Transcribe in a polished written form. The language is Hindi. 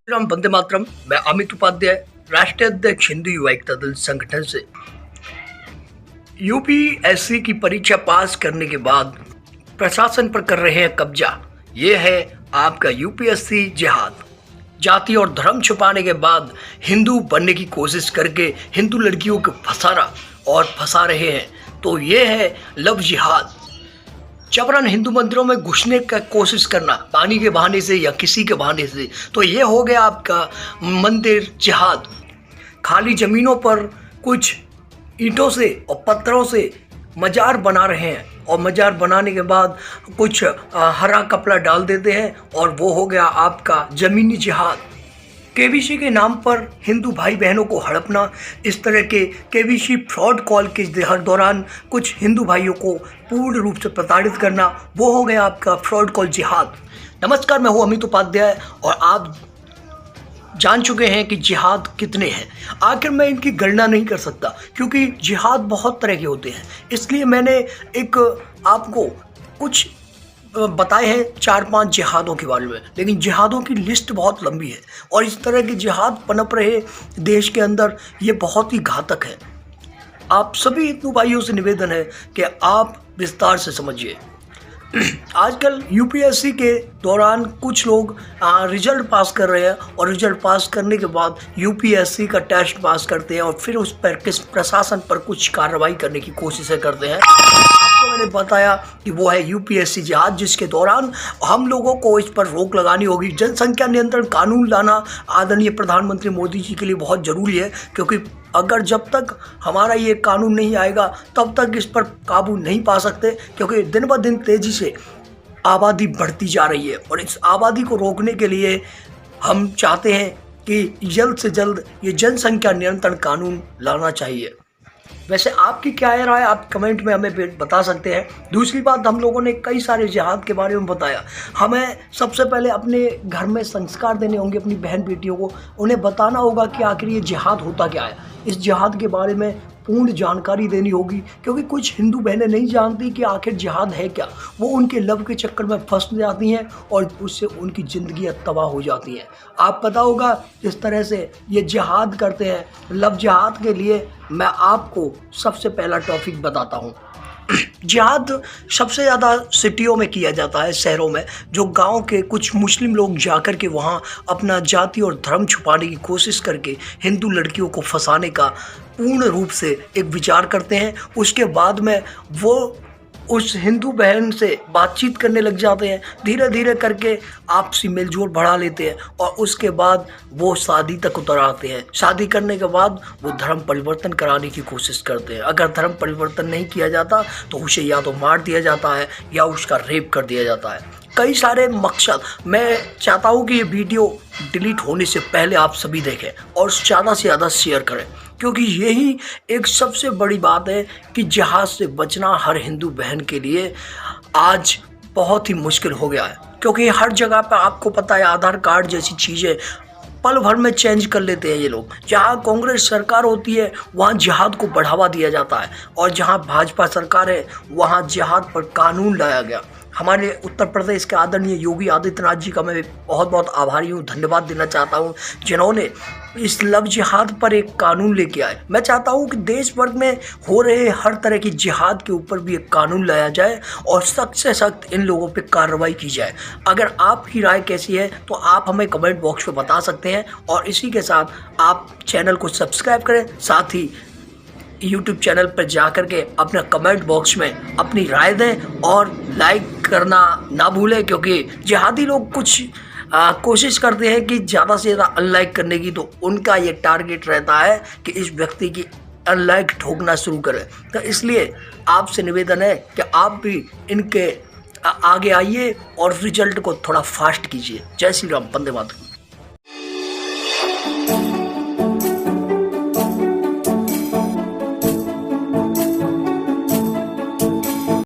राम वंदे मातरम। मैं अमित उपाध्याय, राष्ट्रीय अध्यक्ष हिंदू युवा एकता दल संगठन से। यूपीएससी की परीक्षा पास करने के बाद प्रशासन पर कर रहे हैं कब्जा। ये है आपका यूपीएससी जिहाद। जाति और धर्म छुपाने के बाद हिंदू बनने की कोशिश करके हिंदू लड़कियों को फंसा रहे हैं। तो ये है लव जिहाद। जबरन हिंदू मंदिरों में घुसने का कोशिश करना, पानी के बहाने से या किसी के बहाने से, तो ये हो गया आपका मंदिर जिहाद। खाली जमीनों पर कुछ ईंटों से और पत्थरों से मजार बना रहे हैं और मजार बनाने के बाद कुछ हरा कपड़ा डाल देते हैं और वो हो गया आपका जमीनी जिहाद। केबीसी के नाम पर हिंदू भाई बहनों को हड़पना, इस तरह के केबीसी फ्रॉड कॉल के दौरान कुछ हिंदू भाइयों को पूर्ण रूप से प्रताड़ित करना, वो हो गया आपका फ्रॉड कॉल जिहाद। नमस्कार, मैं हूं अमित उपाध्याय और आप जान चुके हैं कि जिहाद कितने हैं। आखिर मैं इनकी गणना नहीं कर सकता क्योंकि जिहाद बहुत तरह के होते हैं, इसलिए मैंने एक आपको कुछ बताए हैं 4-5 जिहादों के बारे में। लेकिन जिहादों की लिस्ट बहुत लंबी है और इस तरह के जिहाद पनप रहे देश के अंदर, ये बहुत ही घातक है। आप सभी हिंदू भाइयों से निवेदन है कि आप विस्तार से समझिए। आजकल यूपीएससी के दौरान कुछ लोग रिजल्ट पास कर रहे हैं और रिजल्ट पास करने के बाद यूपीएससी का टेस्ट पास करते हैं और फिर उस पर किस प्रशासन पर कुछ कार्रवाई करने की कोशिशें करते हैं। आपको मैंने बताया कि वो है यूपीएससी जिहाद, जिसके दौरान हम लोगों को इस पर रोक लगानी होगी। जनसंख्या नियंत्रण कानून लाना आदरणीय प्रधानमंत्री मोदी जी के लिए बहुत ज़रूरी है, क्योंकि अगर जब तक हमारा ये कानून नहीं आएगा तब तक इस पर काबू नहीं पा सकते, क्योंकि दिन ब दिन तेज़ी से आबादी बढ़ती जा रही है और इस आबादी को रोकने के लिए हम चाहते हैं कि जल्द से जल्द ये जनसंख्या नियंत्रण कानून लाना चाहिए। वैसे आपकी क्या राय, आप कमेंट में हमें बता सकते हैं। दूसरी बात, हम लोगों ने कई सारे जिहाद के बारे में बताया। हमें सबसे पहले अपने घर में संस्कार देने होंगे अपनी बहन बेटियों को, उन्हें बताना होगा कि आखिर ये जिहाद होता क्या है। इस जिहाद के बारे में पूर्ण जानकारी देनी होगी, क्योंकि कुछ हिंदू बहनें नहीं जानती कि आखिर जिहाद है क्या। वो उनके लव के चक्कर में फंस जाती हैं और उससे उनकी ज़िंदगी तबाह हो जाती है। आप पता होगा जिस तरह से ये जिहाद करते हैं। लव जिहाद के लिए मैं आपको सबसे पहला टॉपिक बताता हूँ। जिहाद सबसे ज़्यादा सिटियों में किया जाता है, शहरों में। जो गांव के कुछ मुस्लिम लोग जाकर के वहाँ अपना जाति और धर्म छुपाने की कोशिश करके हिंदू लड़कियों को फंसाने का पूर्ण रूप से एक विचार करते हैं। उसके बाद में वो उस हिंदू बहन से बातचीत करने लग जाते हैं, धीरे धीरे करके आपसी मेलजोल बढ़ा लेते हैं और उसके बाद वो शादी तक उतर आते हैं। शादी करने के बाद वो धर्म परिवर्तन कराने की कोशिश करते हैं। अगर धर्म परिवर्तन नहीं किया जाता तो उसे या तो मार दिया जाता है या उसका रेप कर दिया जाता है। कई सारे मकसद। मैं चाहता हूँ कि ये वीडियो डिलीट होने से पहले आप सभी देखें और ज़्यादा से ज़्यादा शेयर करें, क्योंकि यही एक सबसे बड़ी बात है कि जिहाद से बचना हर हिंदू बहन के लिए आज बहुत ही मुश्किल हो गया है। क्योंकि हर जगह पर आपको पता है आधार कार्ड जैसी चीज़ें पल भर में चेंज कर लेते हैं ये लोग। जहाँ कांग्रेस सरकार होती है वहाँ जिहाद को बढ़ावा दिया जाता है और जहाँ भाजपा सरकार है वहाँ जिहाद पर कानून लाया गया। हमारे उत्तर प्रदेश के आदरणीय योगी आदित्यनाथ जी का मैं बहुत बहुत आभारी हूँ, धन्यवाद देना चाहता हूँ, जिन्होंने इस लव जिहाद पर एक कानून लेके आए। मैं चाहता हूँ कि देश भर में हो रहे हर तरह की जिहाद के ऊपर भी एक कानून लाया जाए और सख्त से सख्त इन लोगों पे कार्रवाई की जाए। अगर आपकी राय कैसी है तो आप हमें कमेंट बॉक्स में बता सकते हैं और इसी के साथ आप चैनल को सब्सक्राइब करें, साथ ही YouTube चैनल पर जा कर के अपना कमेंट बॉक्स में अपनी राय दें और लाइक करना ना भूलें, क्योंकि जिहादी लोग कुछ कोशिश करते हैं कि ज़्यादा से ज़्यादा अनलाइक करने की, तो उनका ये टारगेट रहता है कि इस व्यक्ति की अनलाइक ठोकना शुरू करें। तो इसलिए आपसे निवेदन है कि आप भी इनके आगे आइए और रिजल्ट को थोड़ा फास्ट कीजिए। जय श्री राम, वंदे मातरम।